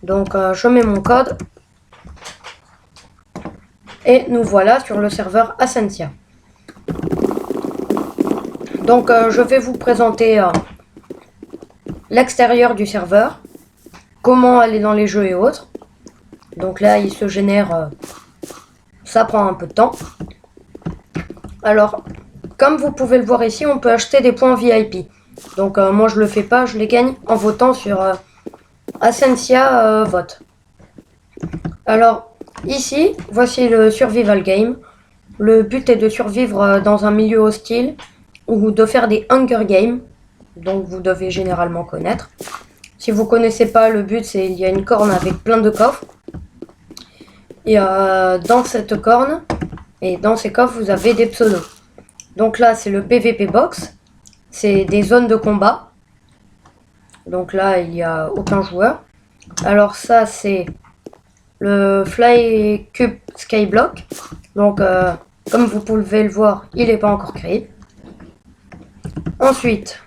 Donc je mets mon code. Et nous voilà sur le serveur Ascensia. Donc je vais vous présenter l'extérieur du serveur, comment aller dans les jeux et autres. Donc là il se génère, ça prend un peu de temps. Alors comme vous pouvez le voir ici, on peut acheter des points VIP. Donc moi je le fais pas, je les gagne en votant sur Ascensia vote. Alors ici, voici le survival game. Le but est de survivre dans un milieu hostile ou de faire des Hunger Games, donc vous devez généralement connaître. Si vous connaissez pas, le but c'est il y a une corne avec plein de coffres. Et dans cette corne et dans ces coffres, vous avez des pseudos. Donc là, c'est le PVP box. C'est des zones de combat. Donc là, il n'y a aucun joueur. Alors ça, c'est le Fly Cube Skyblock. Donc comme vous pouvez le voir, il n'est pas encore créé. Ensuite,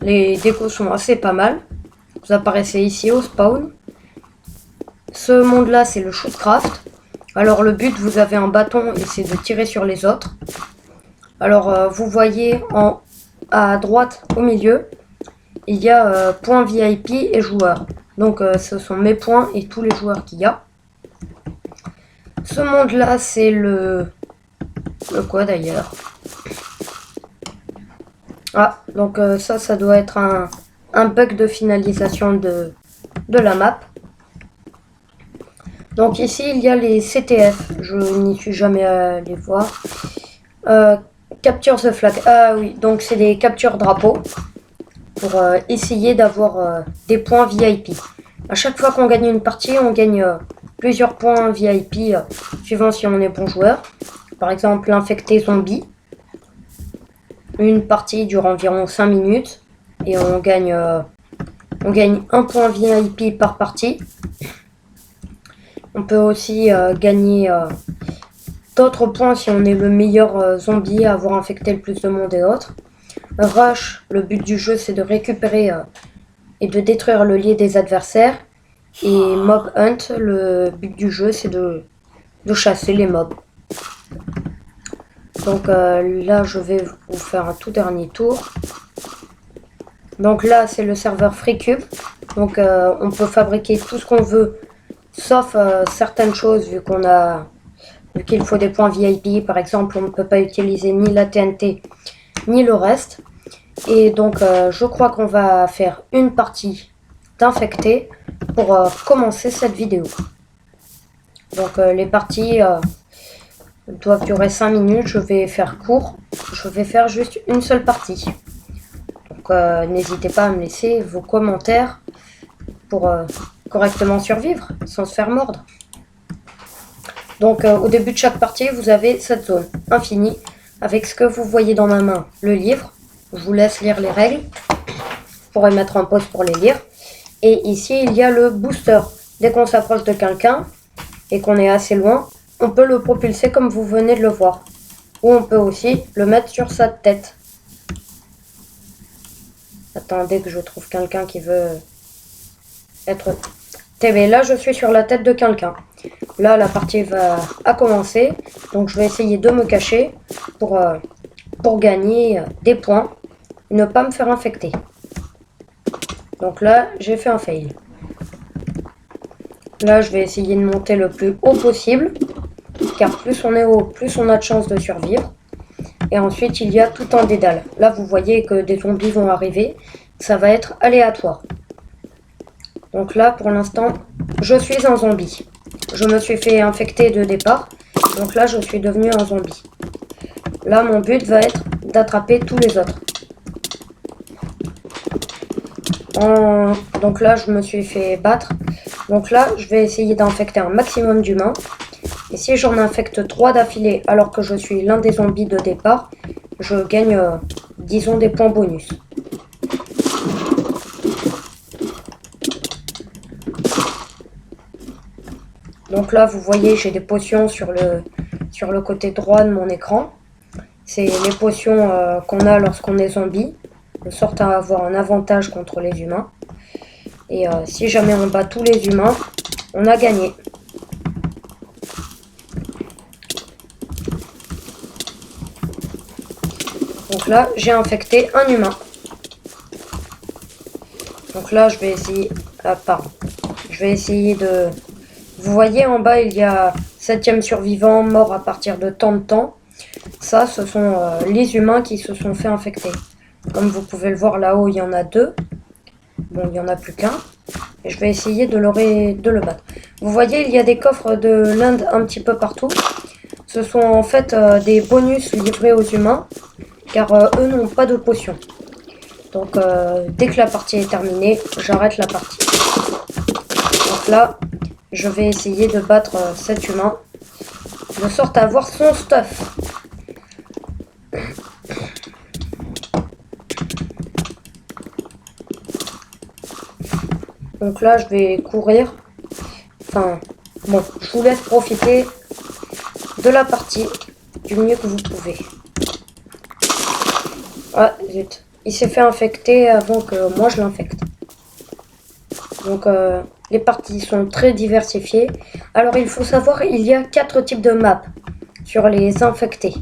les décos sont assez pas mal. Vous apparaissez ici au spawn. Ce monde là, c'est le shootcraft. Alors le but, vous avez un bâton et c'est de tirer sur les autres. Alors vous voyez à droite au milieu, il y a points VIP et joueurs. Donc ce sont mes points et tous les joueurs qu'il y a. Ce monde là, c'est le quoi d'ailleurs? Ah, donc ça doit être un bug de finalisation de la map. Donc ici, il y a les CTF. Je n'y suis jamais allé voir. Capture the flag. Ah oui, donc c'est des captures drapeaux pour essayer d'avoir des points VIP. À chaque fois qu'on gagne une partie, on gagne plusieurs points VIP suivant si on est bon joueur. Par exemple, l'infecté zombie. Une partie dure environ 5 minutes et on gagne un point VIP par partie. On peut aussi gagner d'autres points si on est le meilleur zombie à avoir infecté le plus de monde et autres. Rush, le but du jeu c'est de récupérer et de détruire le lit des adversaires. Et Mob Hunt, le but du jeu c'est de chasser les mobs. Donc là je vais vous faire un tout dernier tour. Donc là c'est le serveur FreeCube. Donc on peut fabriquer tout ce qu'on veut sauf certaines choses vu qu'il faut des points VIP. Par exemple on ne peut pas utiliser ni la TNT ni le reste. Et donc je crois qu'on va faire une partie d'infecté pour commencer cette vidéo. Donc les parties doivent durer 5 minutes, je vais faire court, je vais faire juste une seule partie. Donc n'hésitez pas à me laisser vos commentaires pour correctement survivre, sans se faire mordre. Donc au début de chaque partie, vous avez cette zone infinie, avec ce que vous voyez dans ma main, le livre. Je vous laisse lire les règles, vous pourrez mettre en pause pour les lire. Et ici, il y a le booster. Dès qu'on s'approche de quelqu'un et qu'on est assez loin, on peut le propulser comme vous venez de le voir. Ou on peut aussi le mettre sur sa tête. Attendez que je trouve quelqu'un qui veut être TV. Là, je suis sur la tête de quelqu'un. Là, la partie a commencé. Donc, je vais essayer de me cacher pour gagner des points et ne pas me faire infecter. Donc là, j'ai fait un fail. Là, je vais essayer de monter le plus haut possible. Car plus on est haut, plus on a de chances de survivre. Et ensuite, il y a tout un dédale. Là, vous voyez que des zombies vont arriver. Ça va être aléatoire. Donc là, pour l'instant, je suis un zombie. Je me suis fait infecter de départ. Donc là, je suis devenu un zombie. Là, mon but va être d'attraper tous les autres. Donc là, je me suis fait battre. Donc là, je vais essayer d'infecter un maximum d'humains. Et si j'en infecte 3 d'affilée alors que je suis l'un des zombies de départ, je gagne, disons, des points bonus. Donc là, vous voyez, j'ai des potions sur le côté droit de mon écran. C'est les potions qu'on a lorsqu'on est zombie, de sorte à avoir un avantage contre les humains. Et si jamais on bat tous les humains, on a gagné. Donc là, j'ai infecté un humain. Donc là, je vais essayer... Ah, pardon. Je vais essayer de... Vous voyez, en bas, il y a 7e survivant, mort à partir de tant de temps. Ça, ce sont les humains qui se sont fait infecter. Comme vous pouvez le voir là-haut, il y en a 2. Bon, il n'y en a plus qu'un. Et je vais essayer de le battre. Vous voyez, il y a des coffres de l'Inde un petit peu partout. Ce sont en fait des bonus livrés aux humains. Car eux n'ont pas de potions. Donc dès que la partie est terminée, j'arrête la partie. Donc là, je vais essayer de battre cet humain. De sorte à avoir son stuff. Donc là, je vais courir. Enfin, bon, je vous laisse profiter de la partie du mieux que vous pouvez. Ah, zut. Il s'est fait infecter avant que moi je l'infecte. Donc, les parties sont très diversifiées. Alors, il faut savoir, il y a 4 types de maps sur les infectés.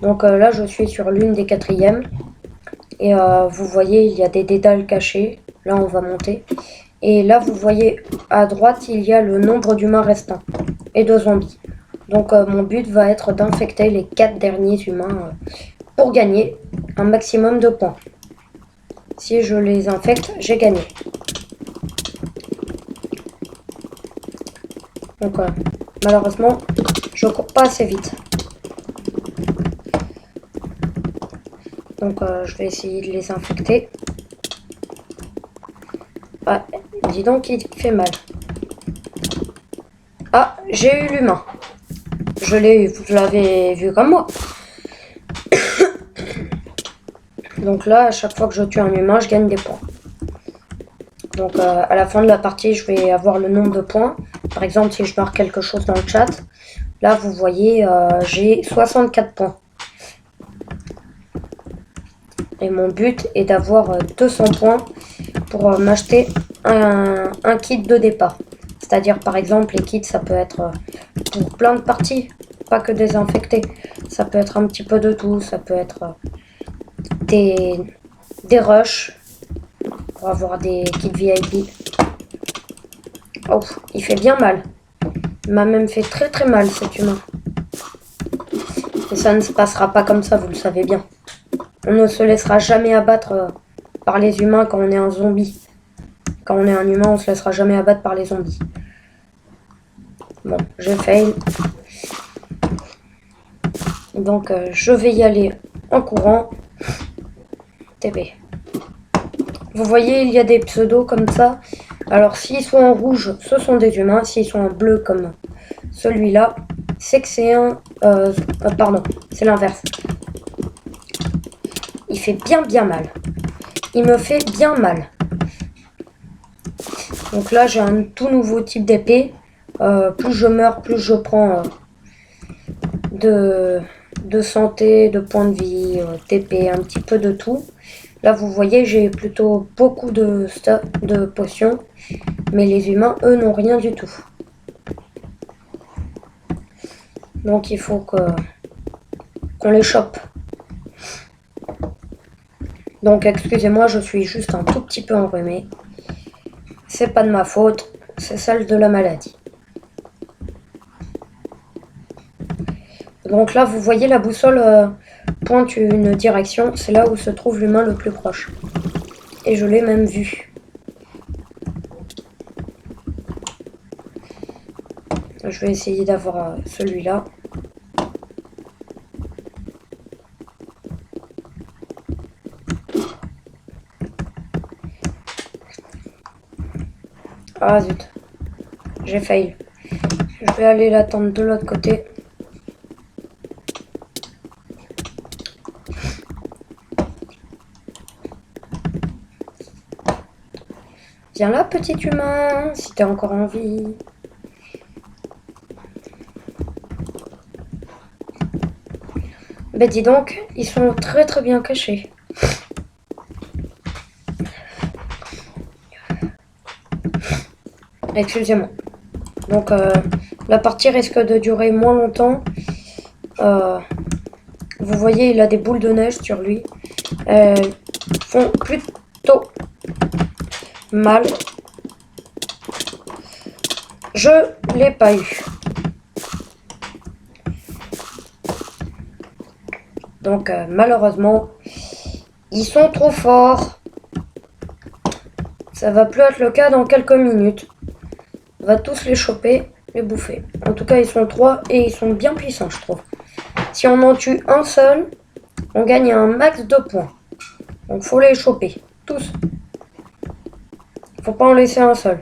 Donc là, je suis sur l'une des 4e. Et vous voyez, il y a des dédales cachés. Là, on va monter. Et là, vous voyez, à droite, il y a le nombre d'humains restants. Et de zombies. Donc, mon but va être d'infecter les 4 derniers humains pour gagner un maximum de points. Si je les infecte, j'ai gagné. Donc, malheureusement, je cours pas assez vite. Donc, je vais essayer de les infecter. Ah, dis donc, il fait mal. Ah, j'ai eu l'humain. Je l'ai eu, vous l'avez vu comme moi. Donc là, à chaque fois que je tue un humain, je gagne des points. Donc à la fin de la partie, je vais avoir le nombre de points. Par exemple, si je marque quelque chose dans le chat, là, vous voyez, j'ai 64 points. Et mon but est d'avoir 200 points pour m'acheter un kit de départ. C'est-à-dire, par exemple, les kits, ça peut être pour plein de parties, pas que des infectés. Ça peut être un petit peu de tout, ça peut être des rushs pour avoir des kits VIP. Oh, il fait bien mal. Il m'a même fait très très mal, cet humain. Et ça ne se passera pas comme ça, vous le savez bien. On ne se laissera jamais abattre par les humains quand on est un zombie. Quand on est un humain, on se laissera jamais abattre par les zombies. Bon, j'ai fail. Donc, je vais y aller en courant. TB. Vous voyez, il y a des pseudos comme ça. Alors, s'ils sont en rouge, ce sont des humains. S'ils sont en bleu, comme celui-là, c'est que c'est un... pardon, c'est l'inverse. Il fait bien mal. Il me fait bien mal. Donc là, j'ai un tout nouveau type d'épée. Plus je meurs, plus je prends de santé, de points de vie, TP, un petit peu de tout. Là, vous voyez, j'ai plutôt beaucoup de potions. Mais les humains, eux, n'ont rien du tout. Donc, il faut qu'on les chope. Donc, excusez-moi, je suis juste un tout petit peu enrhumé. C'est pas de ma faute, c'est celle de la maladie. Donc là, vous voyez, la boussole pointe une direction. C'est là où se trouve l'humain le plus proche. Et je l'ai même vu. Je vais essayer d'avoir celui-là. Ah zut, j'ai failli. Je vais aller l'attendre de l'autre côté. Viens là, petit humain, si t'es encore en vie. Ben dis donc, ils sont très très bien cachés. Excusez-moi. Donc la partie risque de durer moins longtemps. Vous voyez, il a des boules de neige sur lui. Font plutôt mal. Je l'ai pas eu. Donc malheureusement, ils sont trop forts. Ça va plus être le cas dans quelques minutes. On va tous les choper, les bouffer. En tout cas, ils sont 3 et ils sont bien puissants, je trouve. Si on en tue un seul, on gagne un max de points. Donc faut les choper, tous. Faut pas en laisser un seul.